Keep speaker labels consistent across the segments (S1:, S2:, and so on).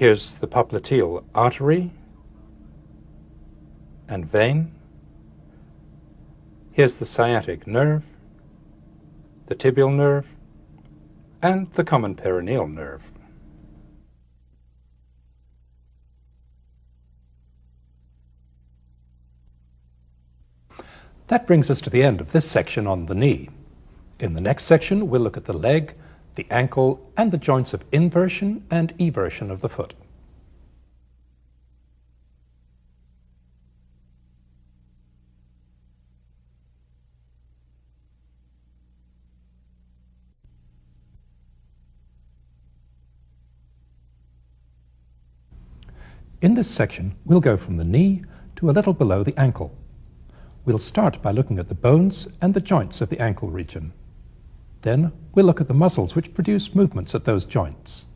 S1: Here's the popliteal artery and vein. Here's the sciatic nerve, the tibial nerve, and the common peroneal nerve. That brings us to the end of this section on the knee. In the next section, we'll look at the leg, the ankle, and the joints of inversion and eversion of the foot. In this section, we'll go from the knee to a little below the ankle. We'll start by looking at the bones and the joints of the ankle region. Then we'll look at the muscles which produce movements at those joints.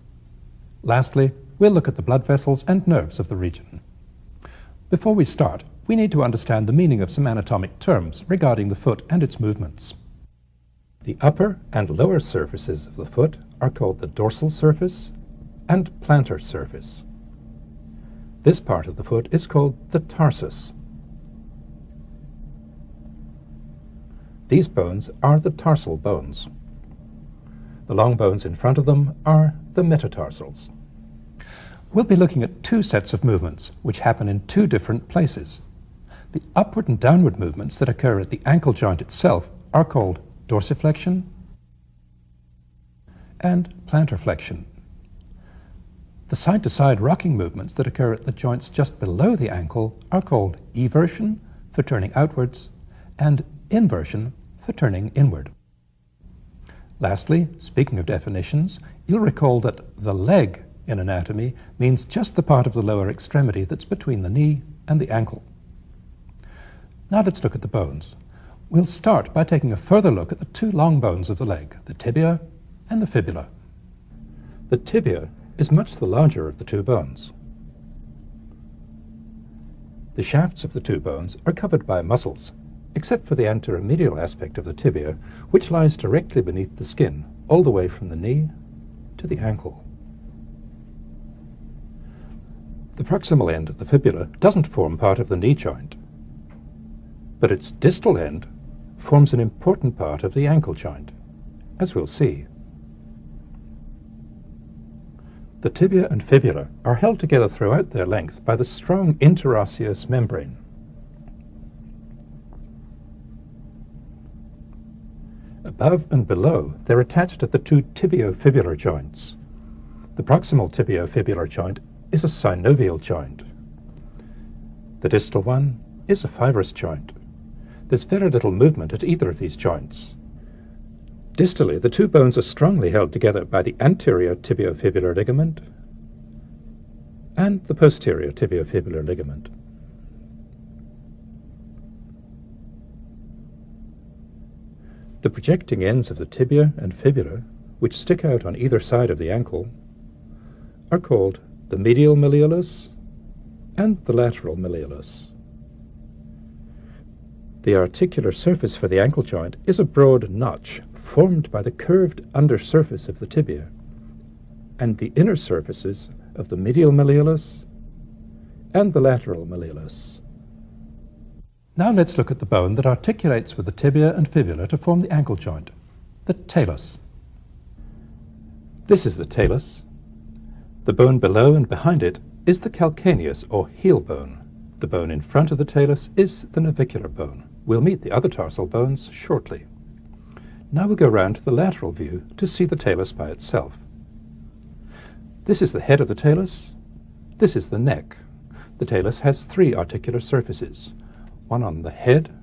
S1: Lastly, we'll look at the blood vessels and nerves of the region. Before we start, we need to understand the meaning of some anatomic terms regarding the foot and its movements. The upper and lower surfaces of the foot are called the dorsal surface and plantar surface. This part of the foot is called the tarsus. These bones are the tarsal bones. The long bones in front of them are the metatarsals. We'll be looking at two sets of movements which happen in two different places. The upward and downward movements that occur at the ankle joint itself are called dorsiflexion and plantar flexion. The side-to-side rocking movements that occur at the joints just below the ankle are called eversion, for turning outwards, and inversion, for turning inward. Lastly, speaking of definitions, you'll recall that the leg in anatomy means just the part of the lower extremity that's between the knee and the ankle. Now let's look at the bones. We'll start by taking a further look at the two long bones of the leg, the tibia and the fibula. The tibia is much the larger of the two bones. The shafts of the two bones are covered by muscles, except for the anteromedial aspect of the tibia, which lies directly beneath the skin, all the way from the knee to the ankle. The proximal end of the fibula doesn't form part of the knee joint, but its distal end forms an important part of the ankle joint, as we'll see. The tibia and fibula are held together throughout their length by the strong interosseous membrane. Above and below, they're attached at the two tibiofibular joints. The proximal tibiofibular joint is a synovial joint. The distal one is a fibrous joint. There's very little movement at either of these joints. Distally, the two bones are strongly held together by the anterior tibiofibular ligament and the posterior tibiofibular ligament. The projecting ends of the tibia and fibula, which stick out on either side of the ankle, are called the medial malleolus and the lateral malleolus. The articular surface for the ankle joint is a broad notch formed by the curved undersurface of the tibia and the inner surfaces of the medial malleolus and the lateral malleolus. Now let's look at the bone that articulates with the tibia and fibula to form the ankle joint, the talus. This is the talus. The bone below and behind it is the calcaneus or heel bone. The bone in front of the talus is the navicular bone. We'll meet the other tarsal bones shortly. Now we'll go round to the lateral view to see the talus by itself. This is the head of the talus. This is the neck. The talus has three articular surfaces, one on the head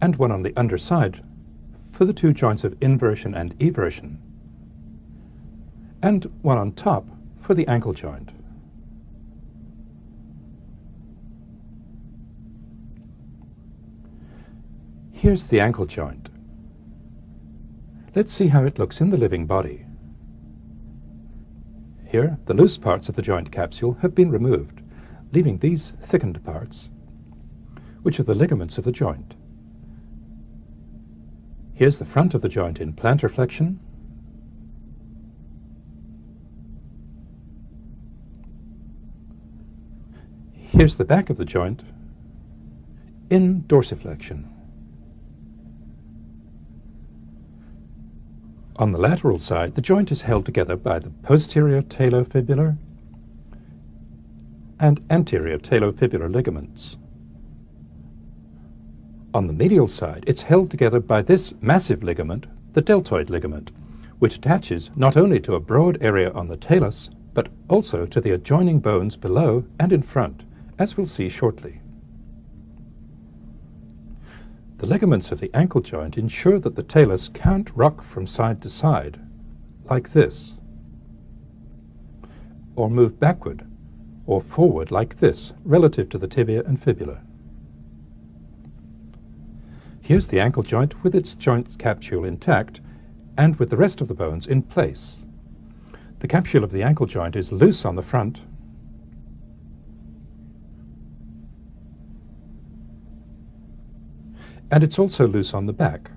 S1: and one on the underside for the two joints of inversion and eversion, and one on top for the ankle joint. Here's the ankle joint. Let's see how it looks in the living body. Here, the loose parts of the joint capsule have been removed, leaving these thickened parts, which are the ligaments of the joint. Here's the front of the joint in plantar flexion, Here's the back of the joint in dorsiflexion. On the lateral side, the joint is held together by the posterior talofibular and anterior talofibular ligaments. On the medial side, it's held together by this massive ligament, the deltoid ligament, which attaches not only to a broad area on the talus, but also to the adjoining bones below and in front, as we'll see shortly. The ligaments of the ankle joint ensure that the talus can't rock from side to side, like this, or move backward or forward like this, relative to the tibia and fibula. Here's the ankle joint with its joint capsule intact and with the rest of the bones in place. The capsule of the ankle joint is loose on the front and it's also loose on the back.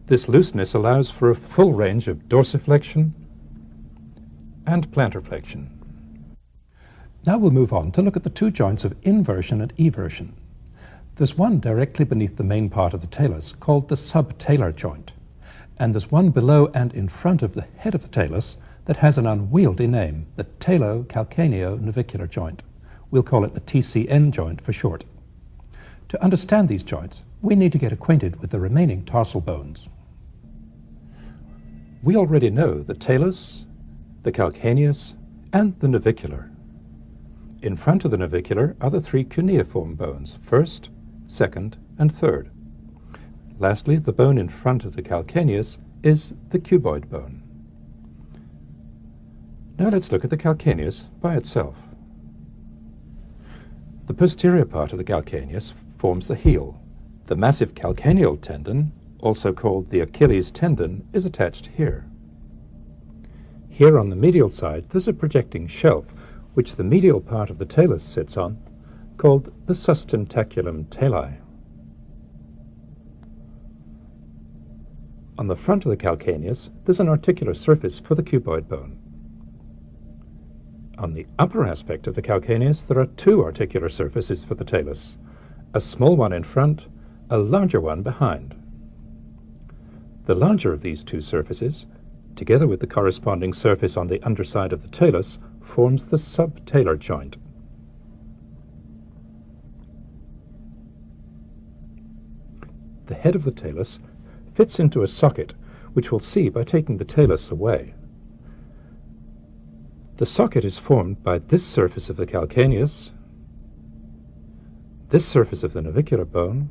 S1: This looseness allows for a full range of dorsiflexion and plantarflexion. Now we'll move on to look at the two joints of inversion and eversion. There's one directly beneath the main part of the talus called the subtalar joint, and there's one below and in front of the head of the talus that has an unwieldy name, the talo-calcaneo-navicular joint. We'll call it the TCN joint for short. To understand these joints, we need to get acquainted with the remaining tarsal bones. We already know the talus, the calcaneus, and the navicular. In front of the navicular are the three cuneiform bones, first, second, and third. Lastly, the bone in front of the calcaneus is the cuboid bone. Now let's look at the calcaneus by itself. The posterior part of the calcaneus forms the heel. The massive calcaneal tendon, also called the Achilles tendon, is attached here. Here on the medial side, there's a projecting shelf, which the medial part of the talus sits on, called the sustentaculum tali. On the front of the calcaneus, there's an articular surface for the cuboid bone. On the upper aspect of the calcaneus, there are two articular surfaces for the talus, a small one in front, a larger one behind. The larger of these two surfaces, together with the corresponding surface on the underside of the talus, forms the subtalar joint. The head of the talus fits into a socket, which we'll see by taking the talus away. The socket is formed by this surface of the calcaneus, this surface of the navicular bone,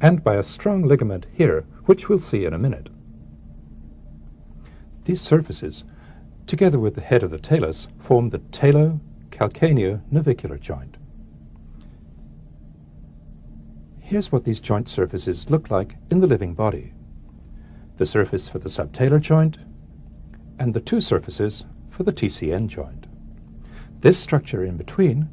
S1: and by a strong ligament here, which we'll see in a minute. These surfaces, together with the head of the talus, form the talo-calcaneo-navicular joint. Here's what these joint surfaces look like in the living body. The surface for the subtalar joint, and the two surfaces for the TCN joint. This structure in between,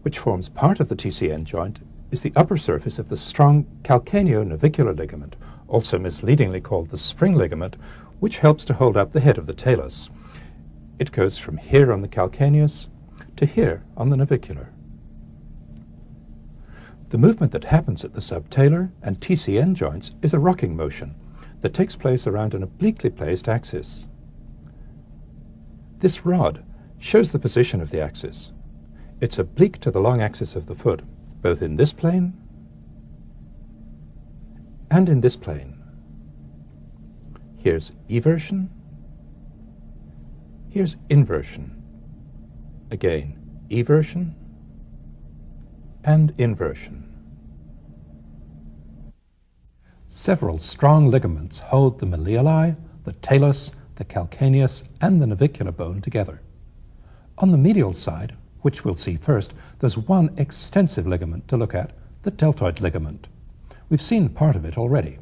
S1: which forms part of the TCN joint, is the upper surface of the strong calcaneo-navicular ligament, also misleadingly called the spring ligament, which helps to hold up the head of the talus. It goes from here on the calcaneus to here on the navicular. The movement that happens at the subtalar and TCN joints is a rocking motion that takes place around an obliquely placed axis. This rod shows the position of the axis. It's oblique to the long axis of the foot, both in this plane and in this plane. Here's eversion, here's inversion, again eversion and inversion. Several strong ligaments hold the malleoli, the talus, the calcaneus, and the navicular bone together. On the medial side, which we'll see first, there's one extensive ligament to look at, the deltoid ligament. We've seen part of it already.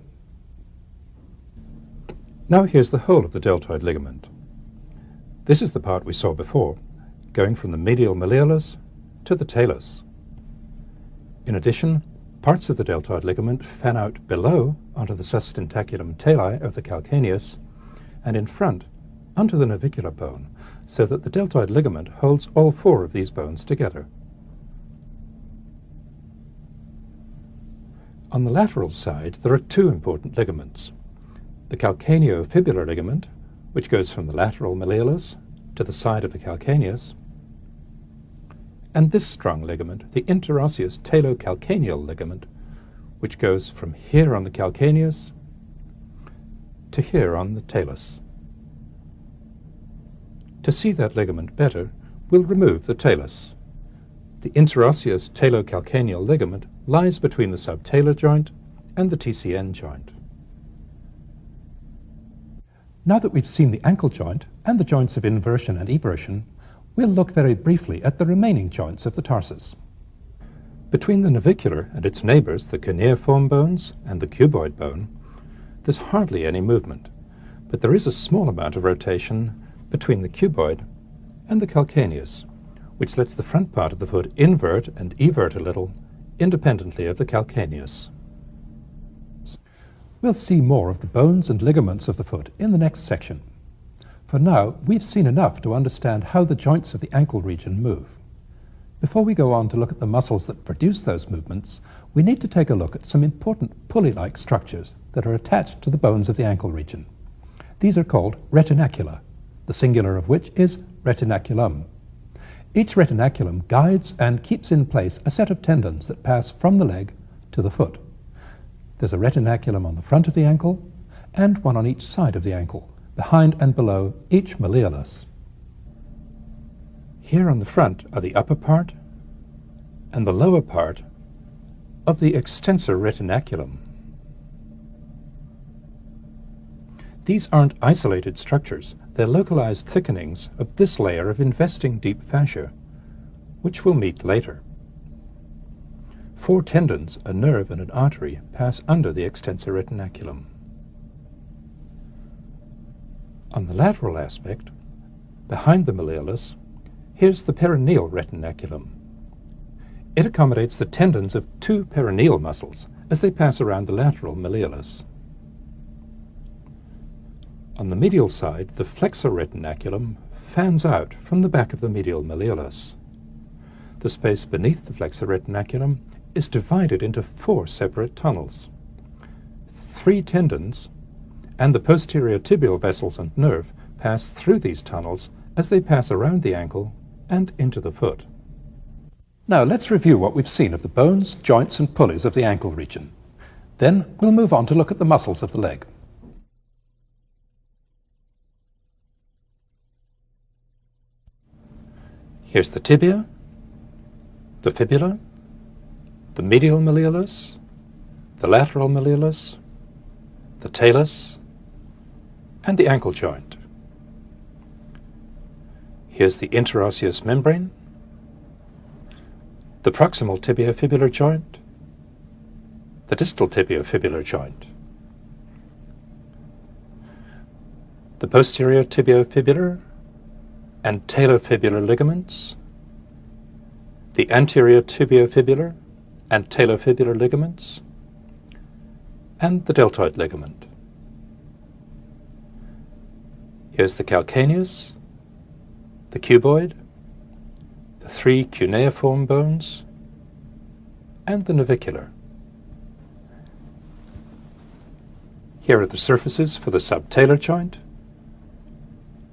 S1: Now here's the whole of the deltoid ligament. This is the part we saw before, going from the medial malleolus to the talus. In addition, parts of the deltoid ligament fan out below onto the sustentaculum tali of the calcaneus, and in front onto the navicular bone so that the deltoid ligament holds all four of these bones together. On the lateral side, there are two important ligaments. The calcaneofibular ligament, which goes from the lateral malleolus to the side of the calcaneus, and this strong ligament, the interosseous talocalcaneal ligament, which goes from here on the calcaneus to here on the talus. To see that ligament better, we'll remove the talus. The interosseous talocalcaneal ligament lies between the subtalar joint and the TCN joint. Now that we've seen the ankle joint and the joints of inversion and eversion, we'll look very briefly at the remaining joints of the tarsus. Between the navicular and its neighbors, the cuneiform bones and the cuboid bone, there's hardly any movement, but there is a small amount of rotation between the cuboid and the calcaneus, which lets the front part of the foot invert and evert a little, independently of the calcaneus. We'll see more of the bones and ligaments of the foot in the next section. For now, we've seen enough to understand how the joints of the ankle region move. Before we go on to look at the muscles that produce those movements, we need to take a look at some important pulley-like structures that are attached to the bones of the ankle region. These are called retinacula, the singular of which is retinaculum. Each retinaculum guides and keeps in place a set of tendons that pass from the leg to the foot. There's a retinaculum on the front of the ankle and one on each side of the ankle, behind and below each malleolus. Here on the front are the upper part and the lower part of the extensor retinaculum. These aren't isolated structures, they're localized thickenings of this layer of investing deep fascia, which we'll meet later. Four tendons, a nerve and an artery, pass under the extensor retinaculum. On the lateral aspect, behind the malleolus, here's the peroneal retinaculum. It accommodates the tendons of two peroneal muscles as they pass around the lateral malleolus. On the medial side, the flexor retinaculum fans out from the back of the medial malleolus. The space beneath the flexor retinaculum is divided into four separate tunnels. Three tendons and the posterior tibial vessels and nerve pass through these tunnels as they pass around the ankle and into the foot. Now let's review what we've seen of the bones, joints and pulleys of the ankle region. Then we'll move on to look at the muscles of the leg. Here's the tibia, the fibula, the medial malleolus, the lateral malleolus, the talus, and the ankle joint. Here's the interosseous membrane, the proximal tibiofibular joint, the distal tibiofibular joint, the posterior tibiofibular and talofibular ligaments, the anterior tibiofibular and talofibular ligaments, and the deltoid ligament. Here's the calcaneus, the cuboid, the three cuneiform bones, and the navicular. Here are the surfaces for the subtalar joint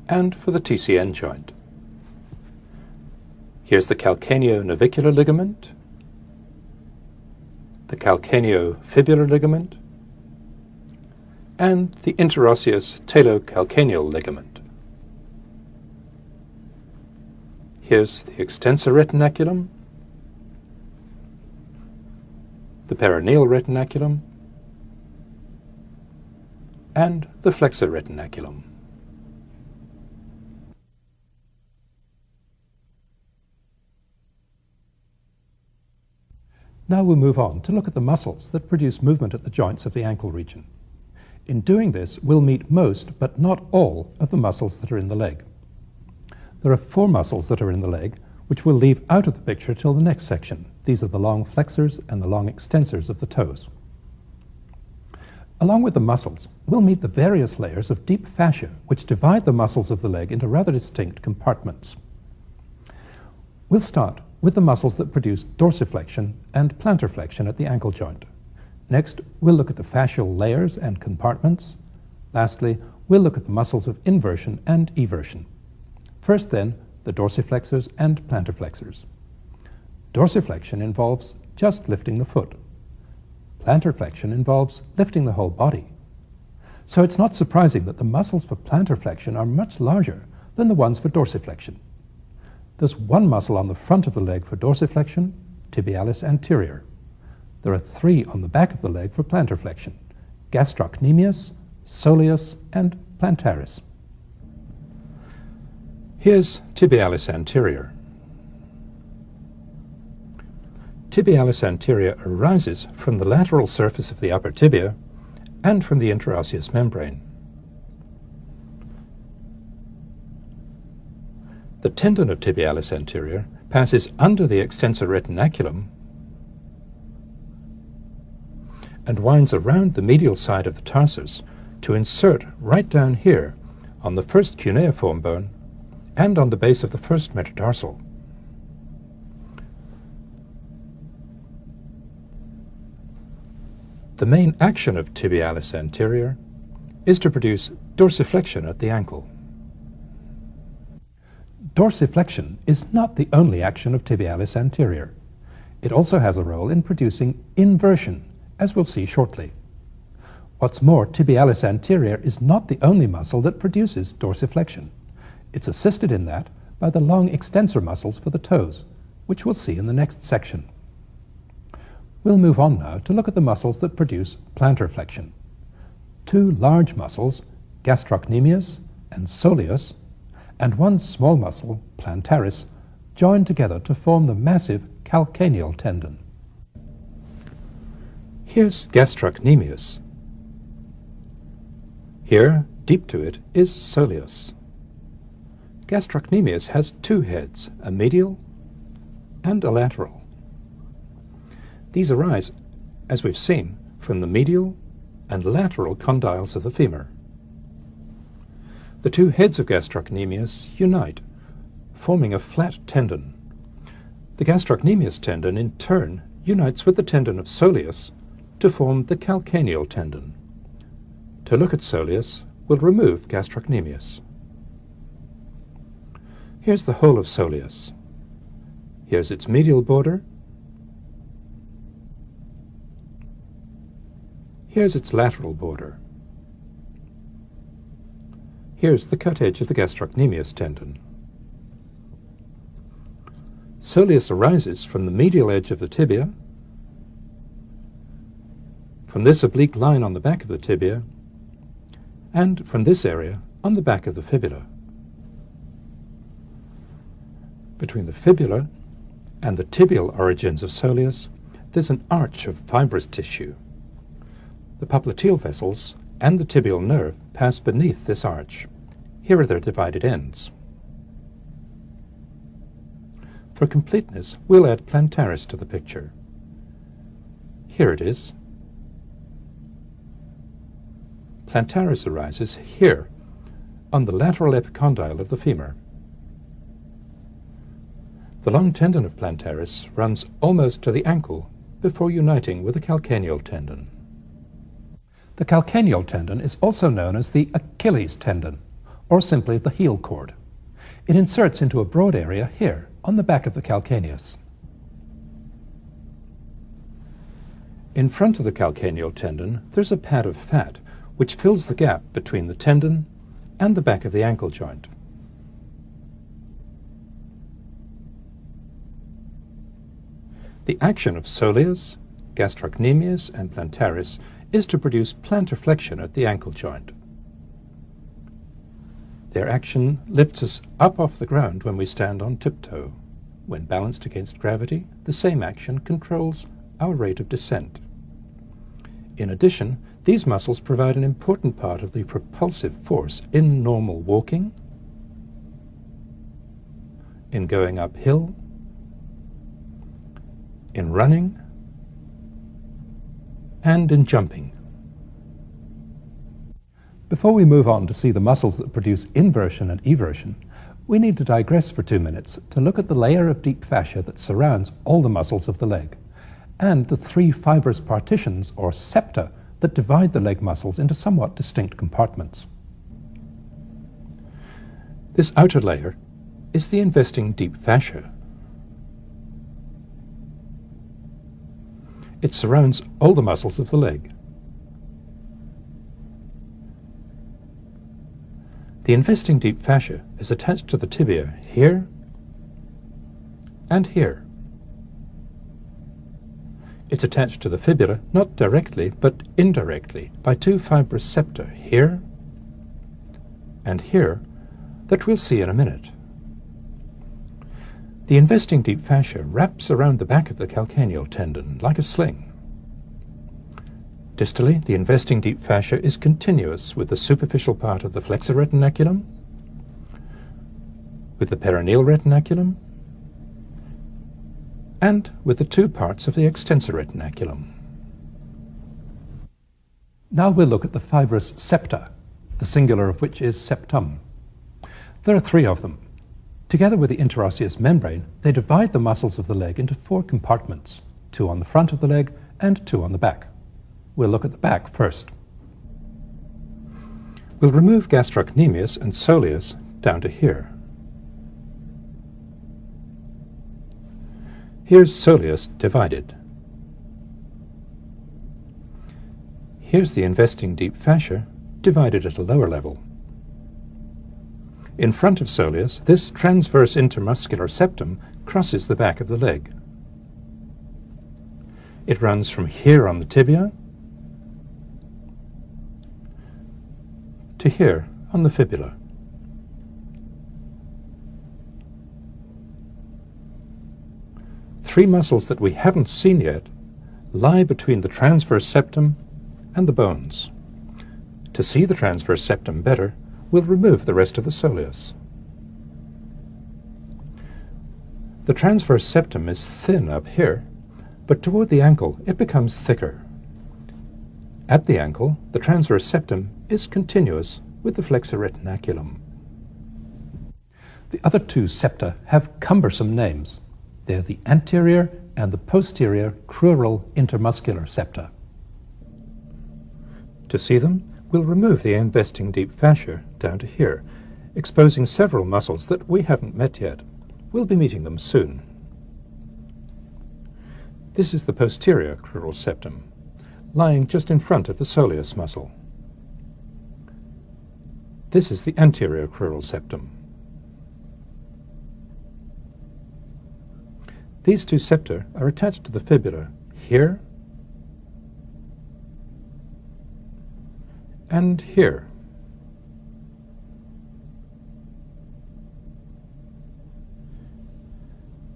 S1: and for the TCN joint. Here's the calcaneo-navicular ligament, the calcaneo-fibular ligament, and the interosseous talocalcaneal ligament. Here's the extensor retinaculum, the peroneal retinaculum, and the flexor retinaculum. Now we'll move on to look at the muscles that produce movement at the joints of the ankle region. In doing this, we'll meet most, but not all, of the muscles that are in the leg. There are four muscles that are in the leg, which we'll leave out of the picture till the next section. These are the long flexors and the long extensors of the toes. Along with the muscles, we'll meet the various layers of deep fascia which divide the muscles of the leg into rather distinct compartments. We'll start with the muscles that produce dorsiflexion and plantarflexion at the ankle joint. Next, we'll look at the fascial layers and compartments. Lastly, we'll look at the muscles of inversion and eversion. First then, the dorsiflexors and plantarflexors. Dorsiflexion involves just lifting the foot. Plantarflexion involves lifting the whole body. So it's not surprising that the muscles for plantarflexion are much larger than the ones for dorsiflexion. There's one muscle on the front of the leg for dorsiflexion, tibialis anterior. There are three on the back of the leg for plantarflexion, gastrocnemius, soleus, and plantaris. Here's tibialis anterior. Tibialis anterior arises from the lateral surface of the upper tibia and from the interosseous membrane. The tendon of tibialis anterior passes under the extensor retinaculum and winds around the medial side of the tarsus to insert right down here on the first cuneiform bone and on the base of the first metatarsal. The main action of tibialis anterior is to produce dorsiflexion at the ankle. Dorsiflexion is not the only action of tibialis anterior. It also has a role in producing inversion, as we'll see shortly. What's more, tibialis anterior is not the only muscle that produces dorsiflexion. It's assisted in that by the long extensor muscles for the toes, which we'll see in the next section. We'll move on now to look at the muscles that produce plantarflexion. Two large muscles, gastrocnemius and soleus, and one small muscle, plantaris, join together to form the massive calcaneal tendon. Here's gastrocnemius. Here, deep to it, is soleus. Gastrocnemius has two heads, a medial and a lateral. These arise, as we've seen, from the medial and lateral condyles of the femur. The two heads of gastrocnemius unite, forming a flat tendon. The gastrocnemius tendon, in turn, unites with the tendon of soleus to form the calcaneal tendon. To look at soleus, we'll remove gastrocnemius. Here's the whole of soleus. Here's its medial border. Here's its lateral border. Here's the cut edge of the gastrocnemius tendon. Soleus arises from the medial edge of the tibia, from this oblique line on the back of the tibia, and from this area on the back of the fibula. Between the fibula and the tibial origins of soleus, there's an arch of fibrous tissue. The popliteal vessels and the tibial nerve pass beneath this arch. Here are their divided ends. For completeness, we'll add plantaris to the picture. Here it is. Plantaris arises here, on the lateral epicondyle of the femur. The long tendon of plantaris runs almost to the ankle before uniting with the calcaneal tendon. The calcaneal tendon is also known as the Achilles tendon, or simply the heel cord. It inserts into a broad area here, on the back of the calcaneus. In front of the calcaneal tendon, there's a pad of fat, which fills the gap between the tendon and the back of the ankle joint. The action of soleus, gastrocnemius, and plantaris is to produce plantarflexion at the ankle joint. Their action lifts us up off the ground when we stand on tiptoe. When balanced against gravity, the same action controls our rate of descent. In addition, these muscles provide an important part of the propulsive force in normal walking, in going uphill, in running, and in jumping. Before we move on to see the muscles that produce inversion and eversion, we need to digress for 2 minutes to look at the layer of deep fascia that surrounds all the muscles of the leg, and the 3 fibrous partitions, or septa, that divide the leg muscles into somewhat distinct compartments. This outer layer is the investing deep fascia. It surrounds all the muscles of the leg. The investing deep fascia is attached to the tibia here and here. It's attached to the fibula not directly but indirectly by 2 fibrous septa here and here that we'll see in a minute. The investing deep fascia wraps around the back of the calcaneal tendon like a sling. Distally, the investing deep fascia is continuous with the superficial part of the flexor retinaculum, with the peroneal retinaculum, and with the 2 parts of the extensor retinaculum. Now we'll look at the fibrous septa, the singular of which is septum. There are 3 of them. Together with the interosseous membrane, they divide the muscles of the leg into 4 compartments, 2 on the front of the leg and 2 on the back. We'll look at the back first. We'll remove gastrocnemius and soleus down to here. Here's soleus divided. Here's the investing deep fascia divided at a lower level. In front of soleus, this transverse intermuscular septum crosses the back of the leg. It runs from here on the tibia to here on the fibula. Three muscles that we haven't seen yet lie between the transverse septum and the bones. To see the transverse septum better, we'll remove the rest of the soleus. The transverse septum is thin up here, but toward the ankle it becomes thicker. At the ankle, the transverse septum is continuous with the flexor retinaculum. The other 2 septa have cumbersome names. They're the anterior and the posterior crural intermuscular septa. To see them, we'll remove the investing deep fascia down to here, exposing several muscles that we haven't met yet. We'll be meeting them soon. This is the posterior crural septum, lying just in front of the soleus muscle. This is the anterior crural septum. These 2 septa are attached to the fibula here and here.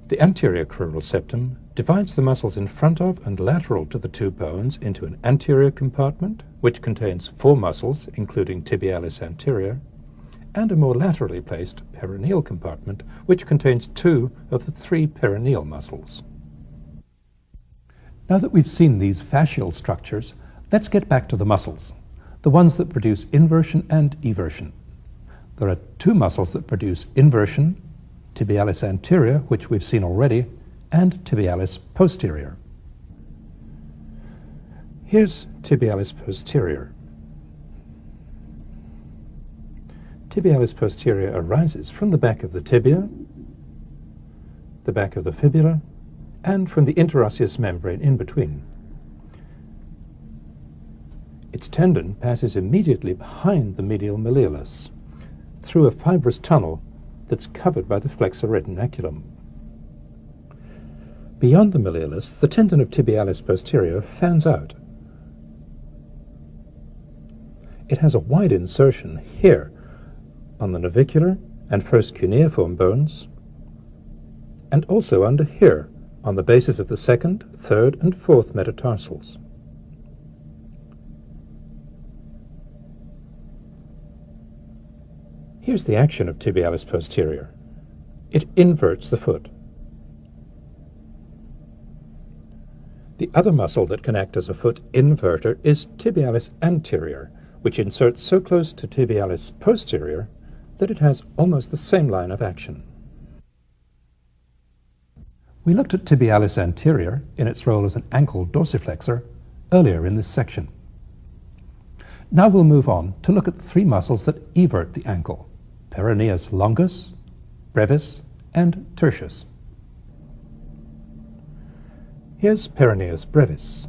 S1: The anterior crural septum divides the muscles in front of and lateral to the 2 bones into an anterior compartment, which contains 4 muscles, including tibialis anterior, and a more laterally placed peroneal compartment, which contains 2 of the 3 peroneal muscles. Now that we've seen these fascial structures, let's get back to the muscles, the ones that produce inversion and eversion. There are 2 muscles that produce inversion, tibialis anterior, which we've seen already, and tibialis posterior. Here's tibialis posterior. Tibialis posterior arises from the back of the tibia, the back of the fibula, and from the interosseous membrane in between. Its tendon passes immediately behind the medial malleolus, through a fibrous tunnel that's covered by the flexor retinaculum. Beyond the malleolus, the tendon of tibialis posterior fans out. It has a wide insertion here on the navicular and first cuneiform bones, and also under here on the bases of the 2nd, 3rd, and 4th metatarsals. Here's the action of tibialis posterior. It inverts the foot. The other muscle that can act as a foot inverter is tibialis anterior, which inserts so close to tibialis posterior that it has almost the same line of action. We looked at tibialis anterior in its role as an ankle dorsiflexor earlier in this section. Now we'll move on to look at the three muscles that evert the ankle: peroneus longus, brevis, and tertius. Here's peroneus brevis.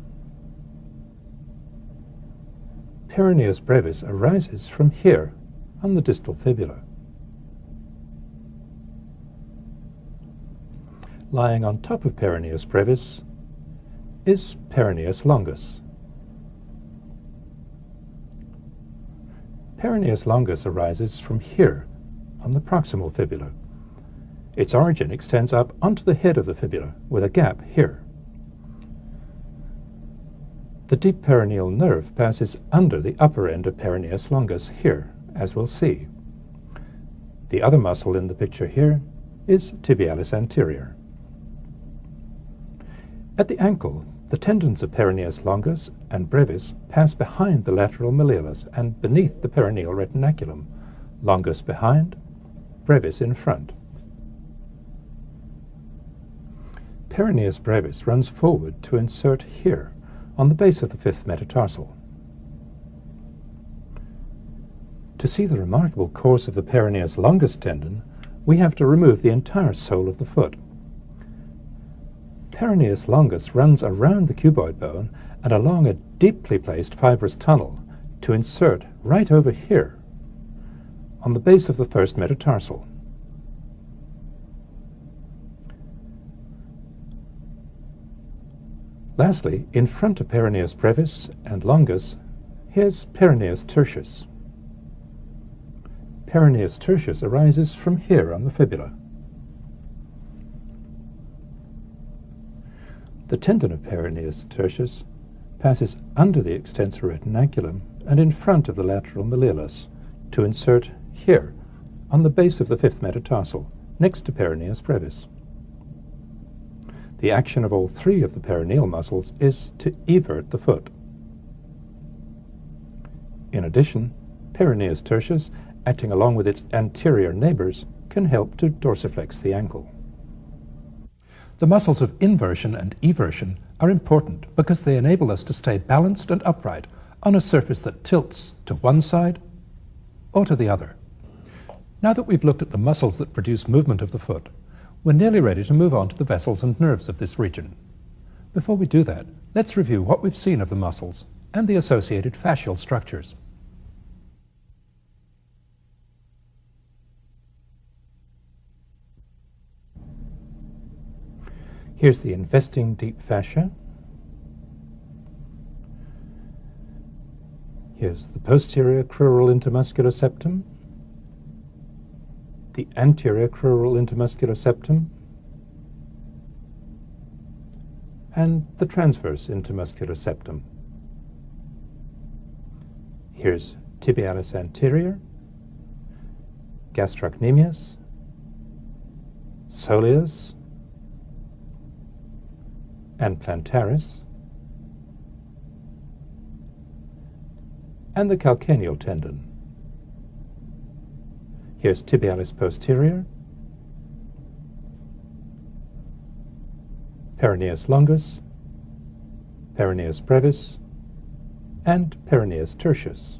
S1: Peroneus brevis arises from here on the distal fibula. Lying on top of peroneus brevis is peroneus longus. Peroneus longus arises from here on the proximal fibula. Its origin extends up onto the head of the fibula with a gap here. The deep peroneal nerve passes under the upper end of peroneus longus here, as we'll see. The other muscle in the picture here is tibialis anterior. At the ankle, the tendons of peroneus longus and brevis pass behind the lateral malleolus and beneath the peroneal retinaculum, longus behind, brevis in front. Peroneus brevis runs forward to insert here on the base of the fifth metatarsal. To see the remarkable course of the peroneus longus tendon, we have to remove the entire sole of the foot. Peroneus longus runs around the cuboid bone and along a deeply placed fibrous tunnel to insert right over here on the base of the first metatarsal. Lastly, in front of peroneus brevis and longus, here's peroneus tertius. Peroneus tertius arises from here on the fibula. The tendon of peroneus tertius passes under the extensor retinaculum and in front of the lateral malleolus to insert here on the base of the fifth metatarsal, next to peroneus brevis. The action of all three of the peroneal muscles is to evert the foot. In addition, peroneus tertius, acting along with its anterior neighbors, can help to dorsiflex the ankle. The muscles of inversion and eversion are important because they enable us to stay balanced and upright on a surface that tilts to one side or to the other. Now that we've looked at the muscles that produce movement of the foot, we're nearly ready to move on to the vessels and nerves of this region. Before we do that, let's review what we've seen of the muscles and the associated fascial structures. Here's the investing deep fascia. Here's the posterior crural intermuscular septum, the anterior crural intermuscular septum, and the transverse intermuscular septum. Here's tibialis anterior, gastrocnemius, soleus, and plantaris, and the calcaneal tendon. Here's tibialis posterior, peroneus longus, peroneus brevis, and peroneus tertius.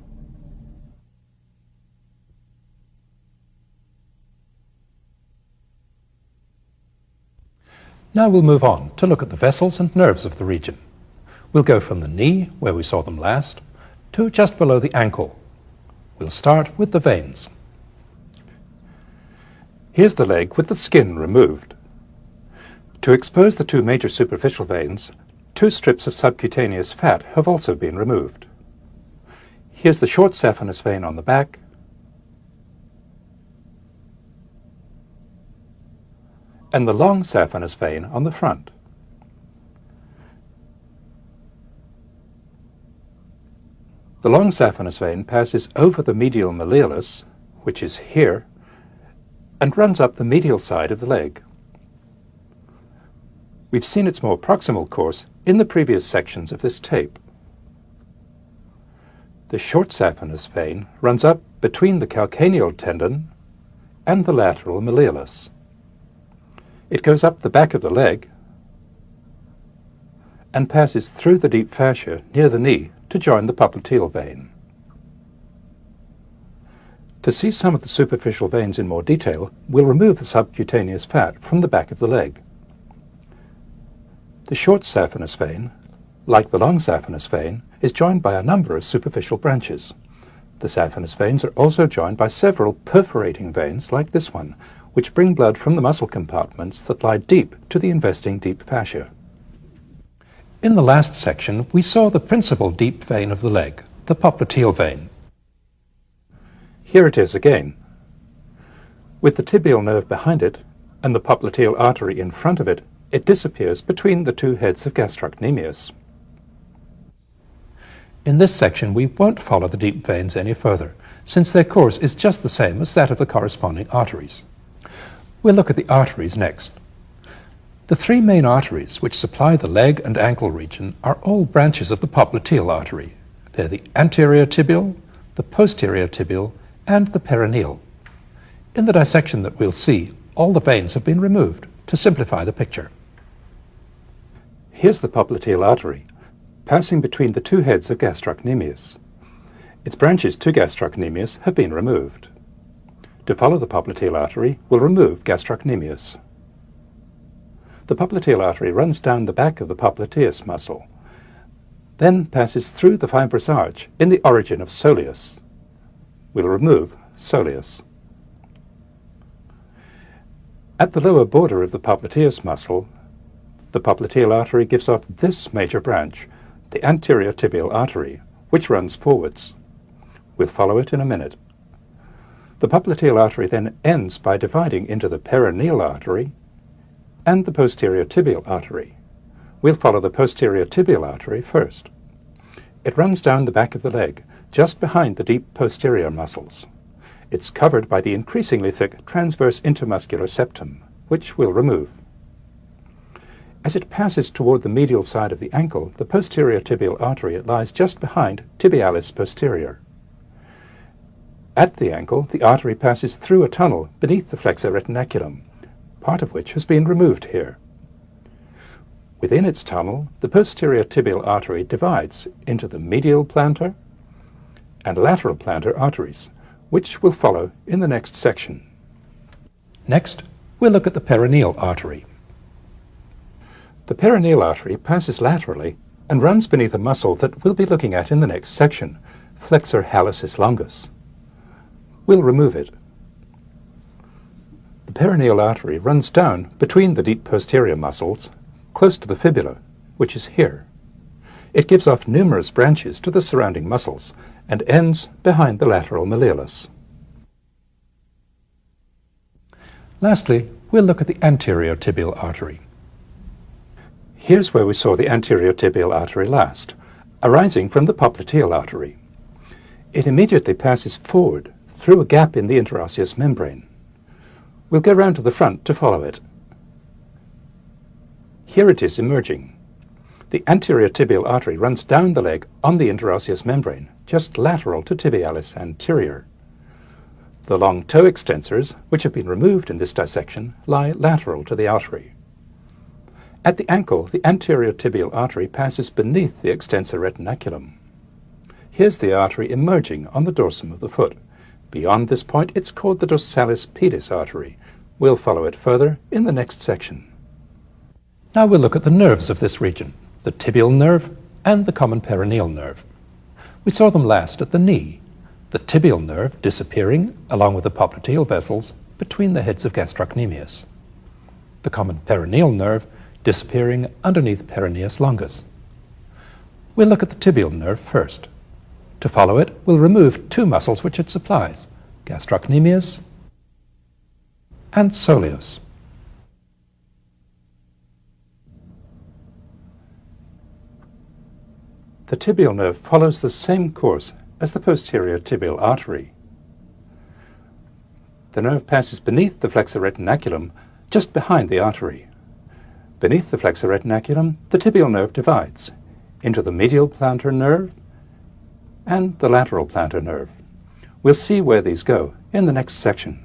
S1: Now we'll move on to look at the vessels and nerves of the region. We'll go from the knee, where we saw them last, to just below the ankle. We'll start with the veins. Here's the leg with the skin removed. To expose the two major superficial veins, two strips of subcutaneous fat have also been removed. Here's the short saphenous vein on the back, and the long saphenous vein on the front. The long saphenous vein passes over the medial malleolus, which is here, and runs up the medial side of the leg. We've seen its more proximal course in the previous sections of this tape. The short saphenous vein runs up between the calcaneal tendon and the lateral malleolus. It goes up the back of the leg and passes through the deep fascia near the knee to join the popliteal vein. To see some of the superficial veins in more detail, we'll remove the subcutaneous fat from the back of the leg. The short saphenous vein, like the long saphenous vein, is joined by a number of superficial branches. The saphenous veins are also joined by several perforating veins like this one, which bring blood from the muscle compartments that lie deep to the investing deep fascia. In the last section, we saw the principal deep vein of the leg, the popliteal vein. Here it is again. With the tibial nerve behind it and the popliteal artery in front of it, it disappears between the two heads of gastrocnemius. In this section, we won't follow the deep veins any further, since their course is just the same as that of the corresponding arteries. We'll look at the arteries next. The three main arteries which supply the leg and ankle region are all branches of the popliteal artery. They're the anterior tibial, the posterior tibial, and the perineal. In the dissection that we'll see, all the veins have been removed to simplify the picture. Here's the popliteal artery, passing between the two heads of gastrocnemius. Its branches to gastrocnemius have been removed. To follow the popliteal artery, we'll remove gastrocnemius. The popliteal artery runs down the back of the popliteus muscle, then passes through the fibrous arch in the origin of soleus. We'll remove soleus. At the lower border of the popliteus muscle, the popliteal artery gives off this major branch, the anterior tibial artery, which runs forwards. We'll follow it in a minute. The popliteal artery then ends by dividing into the perineal artery and the posterior tibial artery. We'll follow the posterior tibial artery first. It runs down the back of the leg, just behind the deep posterior muscles. It's covered by the increasingly thick transverse intermuscular septum, which we'll remove. As it passes toward the medial side of the ankle, the posterior tibial artery lies just behind tibialis posterior. At the ankle, the artery passes through a tunnel beneath the flexor retinaculum, part of which has been removed here. Within its tunnel, the posterior tibial artery divides into the medial plantar and lateral plantar arteries, which we'll follow in the next section. Next, we'll look at the perineal artery. The perineal artery passes laterally and runs beneath a muscle that we'll be looking at in the next section, flexor hallucis longus. We'll remove it. The perineal artery runs down between the deep posterior muscles, close to the fibula, which is here. It gives off numerous branches to the surrounding muscles and ends behind the lateral malleolus. Lastly, we'll look at the anterior tibial artery. Here's where we saw the anterior tibial artery last, arising from the popliteal artery. It immediately passes forward through a gap in the interosseous membrane. We'll go round to the front to follow it. Here it is emerging. The anterior tibial artery runs down the leg on the interosseous membrane, just lateral to tibialis anterior. The long toe extensors, which have been removed in this dissection, lie lateral to the artery. At the ankle, the anterior tibial artery passes beneath the extensor retinaculum. Here's the artery emerging on the dorsum of the foot. Beyond this point, it's called the dorsalis pedis artery. We'll follow it further in the next section. Now we'll look at the nerves of this region, the tibial nerve and the common perineal nerve. We saw them last at the knee, the tibial nerve disappearing, along with the popliteal vessels, between the heads of gastrocnemius. The common perineal nerve disappearing underneath perineus longus. We'll look at the tibial nerve first. To follow it, we'll remove two muscles which it supplies, gastrocnemius and soleus. The tibial nerve follows the same course as the posterior tibial artery. The nerve passes beneath the flexor retinaculum, just behind the artery. Beneath the flexor retinaculum, the tibial nerve divides into the medial plantar nerve and the lateral plantar nerve. We'll see where these go in the next section.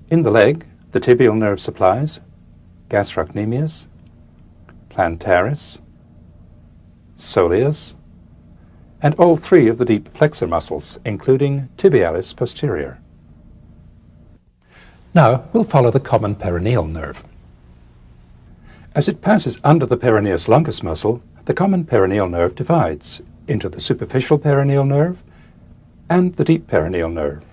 S1: In the leg, the tibial nerve supplies gastrocnemius, plantaris, soleus, and all three of the deep flexor muscles, including tibialis posterior. Now we'll follow the common peroneal nerve. As it passes under the peroneus longus muscle, the common peroneal nerve divides into the superficial peroneal nerve and the deep peroneal nerve.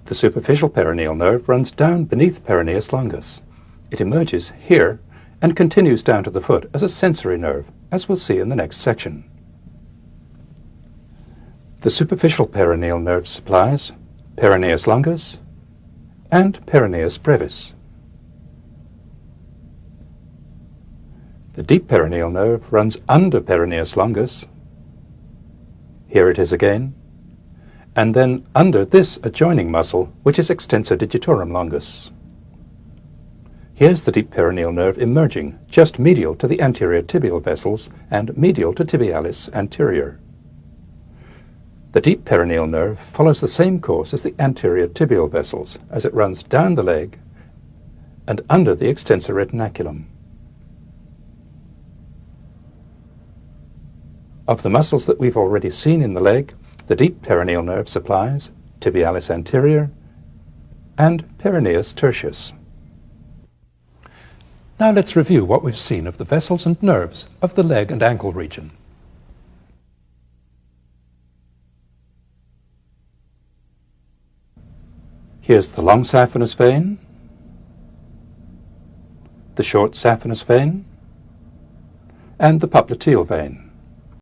S1: The superficial peroneal nerve runs down beneath peroneus longus. It emerges here and continues down to the foot as a sensory nerve, as we'll see in the next section. The superficial peroneal nerve supplies peroneus longus and peroneus brevis. The deep peroneal nerve runs under peroneus longus. Here it is again. And then under this adjoining muscle, which is extensor digitorum longus. Here's the deep peroneal nerve emerging just medial to the anterior tibial vessels and medial to tibialis anterior. The deep peroneal nerve follows the same course as the anterior tibial vessels as it runs down the leg and under the extensor retinaculum. Of the muscles that we've already seen in the leg, the deep peroneal nerve supplies tibialis anterior and peroneus tertius. Now let's review what we've seen of the vessels and nerves of the leg and ankle region. Here's the long saphenous vein, the short saphenous vein, and the popliteal vein.